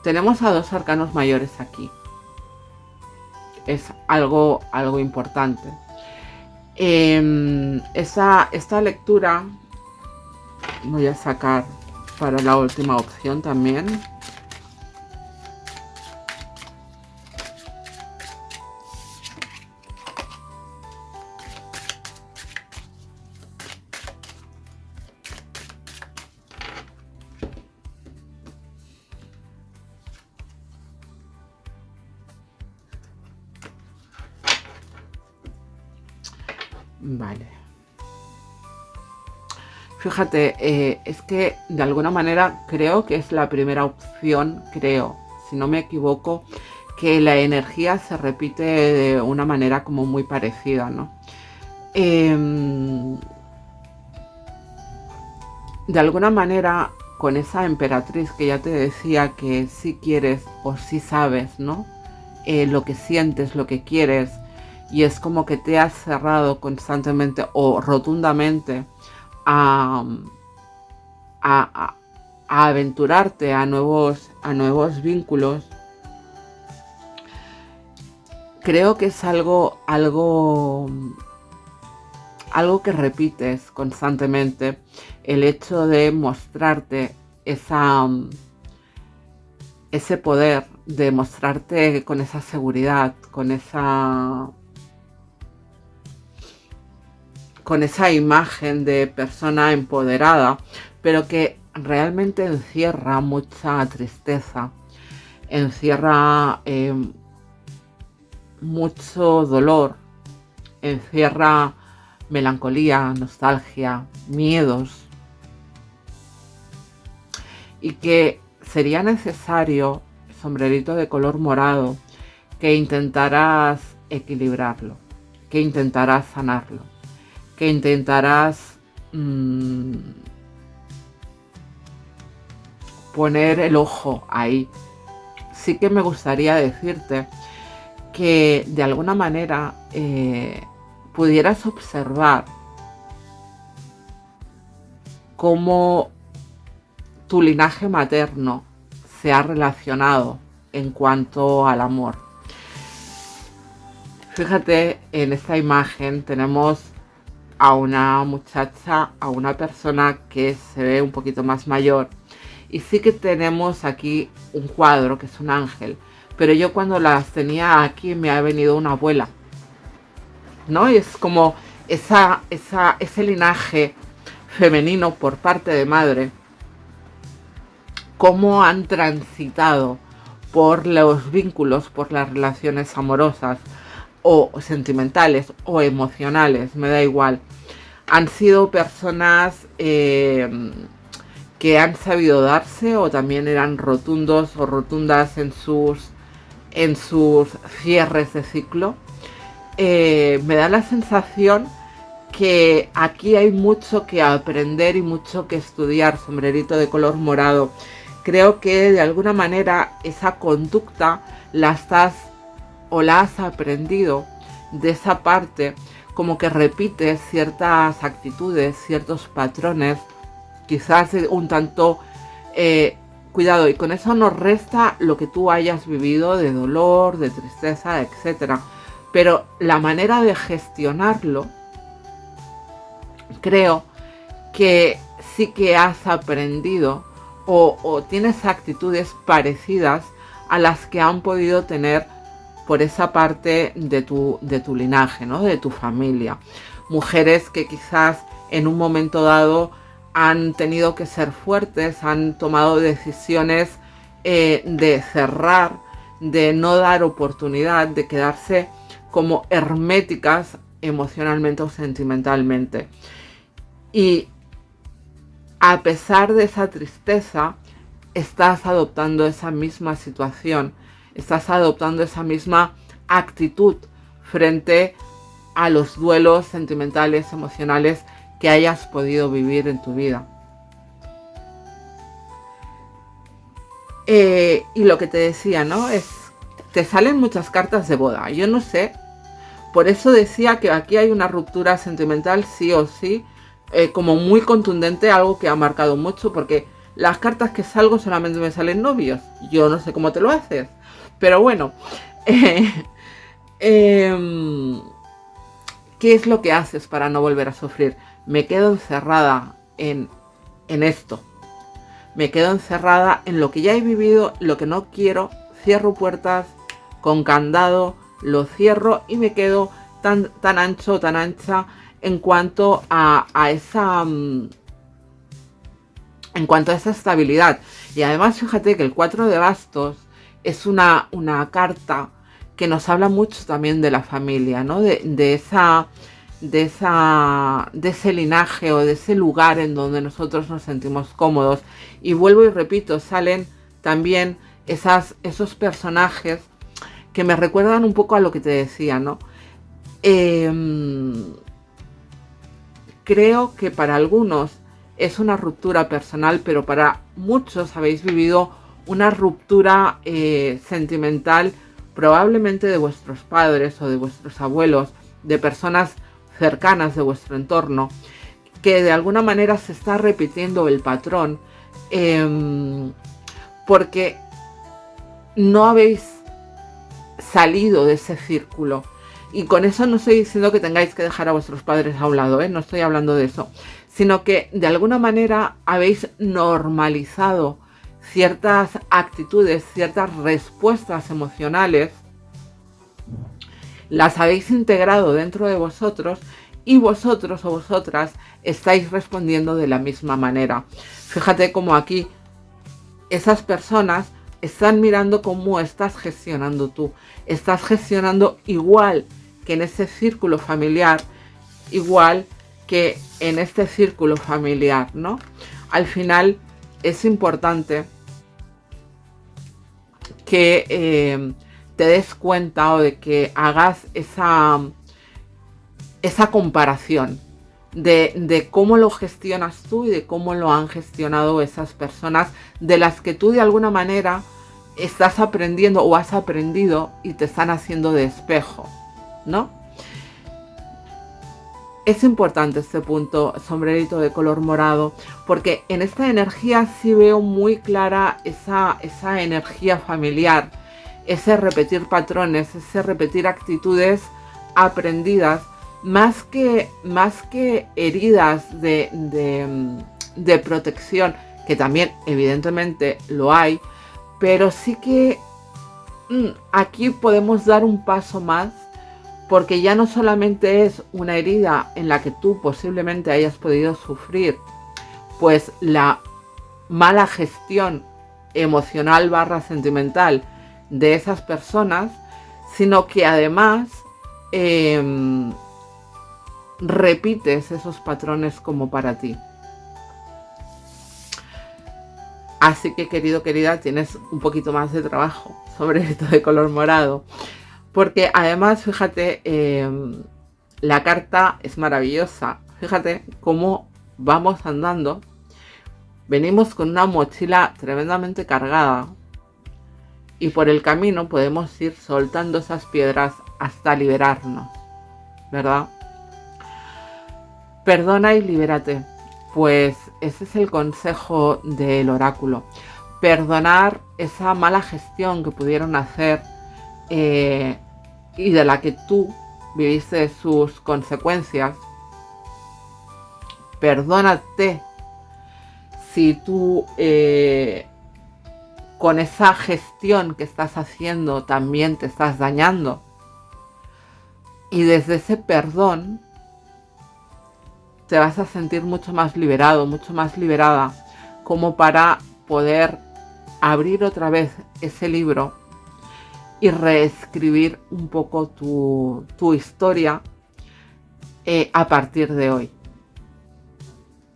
Tenemos a dos arcanos mayores aquí. Es algo importante. Esta lectura voy a sacar para la última opción también. Vale. Fíjate, es que de alguna manera creo que es la primera opción, si no me equivoco, que la energía se repite de una manera como muy parecida, ¿no? De alguna manera, con esa emperatriz que ya te decía que sí quieres o sí sabes, ¿no? Lo que sientes, lo que quieres, y es como que te has cerrado constantemente o rotundamente a aventurarte a nuevos vínculos. Creo que es algo que repites constantemente, el hecho de mostrarte ese poder, de mostrarte con esa seguridad, con esa imagen de persona empoderada, pero que realmente encierra mucha tristeza, encierra mucho dolor, encierra melancolía, nostalgia, miedos, y que sería necesario, sombrerito de color morado, que intentaras equilibrarlo, que intentaras sanarlo, que intentarás poner el ojo ahí. Sí que me gustaría decirte que de alguna manera pudieras observar cómo tu linaje materno se ha relacionado en cuanto al amor. Fíjate, en esta imagen tenemos a una muchacha, a una persona que se ve un poquito más mayor, y sí que tenemos aquí un cuadro que es un ángel, pero yo cuando las tenía aquí me ha venido una abuela, ¿no? Y es como ese linaje femenino por parte de madre, cómo han transitado por los vínculos, por las relaciones amorosas o sentimentales o emocionales, me da igual. Han sido personas que han sabido darse, o también eran rotundos o rotundas en sus cierres de ciclo. Me da la sensación que aquí hay mucho que aprender y mucho que estudiar, sombrerito de color morado. Creo que de alguna manera esa conducta la has aprendido de esa parte, como que repites ciertas actitudes, ciertos patrones, quizás un tanto cuidado, y con eso no resta lo que tú hayas vivido de dolor, de tristeza, etc. Pero la manera de gestionarlo, creo que sí que has aprendido o tienes actitudes parecidas a las que han podido tener por esa parte de tu linaje, ¿no? De tu familia. Mujeres que quizás en un momento dado han tenido que ser fuertes, han tomado decisiones de cerrar, de no dar oportunidad, de quedarse como herméticas emocionalmente o sentimentalmente. Y a pesar de esa tristeza, estás adoptando esa misma situación, estás adoptando esa misma actitud frente a los duelos sentimentales, emocionales que hayas podido vivir en tu vida. Y lo que te decía, ¿no? Te salen muchas cartas de boda. Yo no sé, por eso decía que aquí hay una ruptura sentimental sí o sí, como muy contundente, algo que ha marcado mucho, porque las cartas que salgo solamente me salen novios. Yo no sé cómo te lo haces, pero bueno. ¿Qué es lo que haces para no volver a sufrir? Me quedo encerrada en esto. Me quedo encerrada en lo que ya he vivido, lo que no quiero. Cierro puertas con candado, lo cierro y me quedo tan ancho, tan ancha en cuanto a esa estabilidad. Y además fíjate que el 4 de bastos es una carta que nos habla mucho también de la familia, ¿no? De ese linaje o de ese lugar en donde nosotros nos sentimos cómodos. Y vuelvo y repito, salen también esos personajes que me recuerdan un poco a lo que te decía, ¿no? Creo que para algunos es una ruptura personal, pero para muchos habéis vivido una ruptura sentimental, probablemente de vuestros padres o de vuestros abuelos, de personas cercanas de vuestro entorno, que de alguna manera se está repitiendo el patrón, porque no habéis salido de ese círculo. Y con eso no estoy diciendo que tengáis que dejar a vuestros padres a un lado, no estoy hablando de eso, sino que de alguna manera habéis normalizado ciertas actitudes, ciertas respuestas emocionales, las habéis integrado dentro de vosotros y vosotros o vosotras estáis respondiendo de la misma manera. Fíjate cómo aquí esas personas están mirando cómo estás gestionando tú. Estás gestionando igual que en ese círculo familiar, igual que en este círculo familiar, ¿no? Al final es importante que te des cuenta o de que hagas esa comparación de cómo lo gestionas tú y de cómo lo han gestionado esas personas de las que tú de alguna manera estás aprendiendo o has aprendido y te están haciendo de espejo, ¿no? Es importante este punto, sombrerito de color morado, porque en esta energía sí veo muy clara esa energía familiar, ese repetir patrones, ese repetir actitudes aprendidas, más que heridas de protección, que también evidentemente lo hay, pero sí que aquí podemos dar un paso más, porque ya no solamente es una herida en la que tú posiblemente hayas podido sufrir, pues la mala gestión emocional / sentimental de esas personas, sino que además repites esos patrones como para ti. Así que, querido, querida, tienes un poquito más de trabajo sobre esto de color morado. Porque además, fíjate, la carta es maravillosa. Fíjate cómo vamos andando. Venimos con una mochila tremendamente cargada. Y por el camino podemos ir soltando esas piedras hasta liberarnos, ¿verdad? Perdona y libérate. Pues ese es el consejo del oráculo. Perdonar esa mala gestión que pudieron hacer y de la que tú viviste sus consecuencias. Perdónate si tú con esa gestión que estás haciendo también te estás dañando. Y desde ese perdón te vas a sentir mucho más liberado, mucho más liberada, como para poder abrir otra vez ese libro y reescribir un poco tu historia a partir de hoy.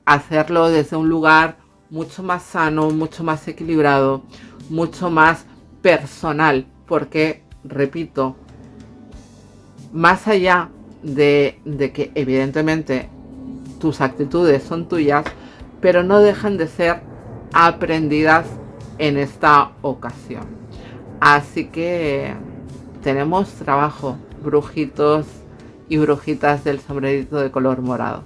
Hacerlo desde un lugar mucho más sano, mucho más equilibrado, mucho más personal, porque, repito, más allá de que evidentemente tus actitudes son tuyas, pero no dejan de ser aprendidas en esta ocasión. Así que tenemos trabajo, brujitos y brujitas del sombrerito de color morado.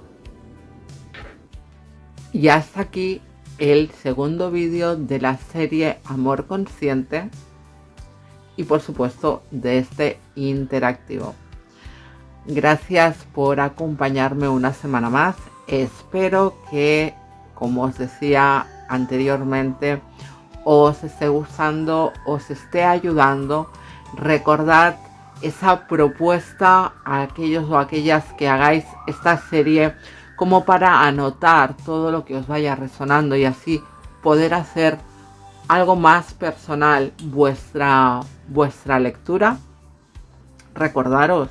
Y hasta aquí el segundo vídeo de la serie Amor Consciente y por supuesto de este interactivo. Gracias por acompañarme una semana más. Espero que, como os decía anteriormente, os esté gustando, os esté ayudando. Recordad esa propuesta a aquellos o aquellas que hagáis esta serie como para anotar todo lo que os vaya resonando y así poder hacer algo más personal vuestra lectura. Recordaros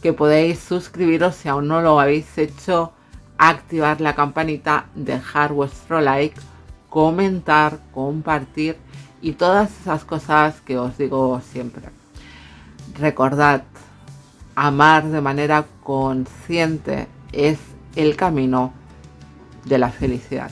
que podéis suscribiros si aún no lo habéis hecho, activar la campanita, dejar vuestro like, comentar, compartir y todas esas cosas que os digo siempre. Recordad, amar de manera consciente es el camino de la felicidad.